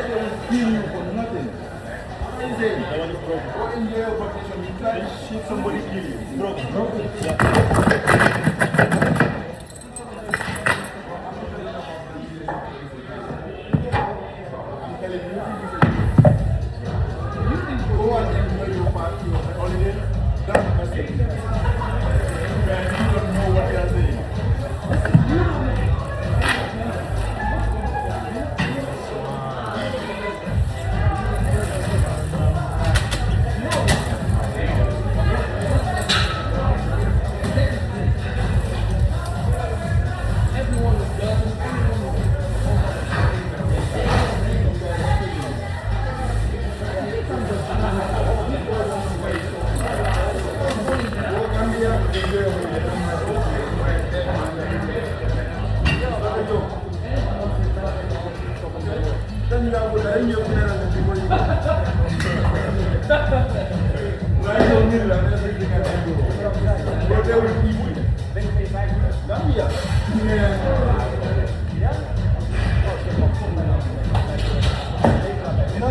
Kill you for nothing. Insane. That one is broken. Go in there, vacation, you try. Shoot somebody, kill you. It's broken. Broken. Yeah. Go and enjoy your party, your holiday. That's the message. And you don't know what they are saying.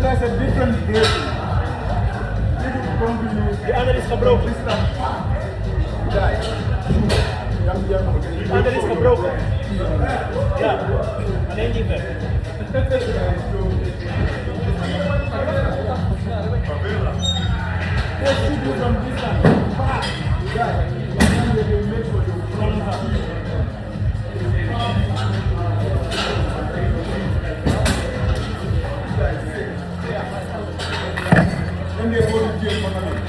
There's a different grade. The other is broken. The other is broken. Yeah. An engine there. They shoot you from distance. Yeah. They make for you. Then they go to jail for nothing.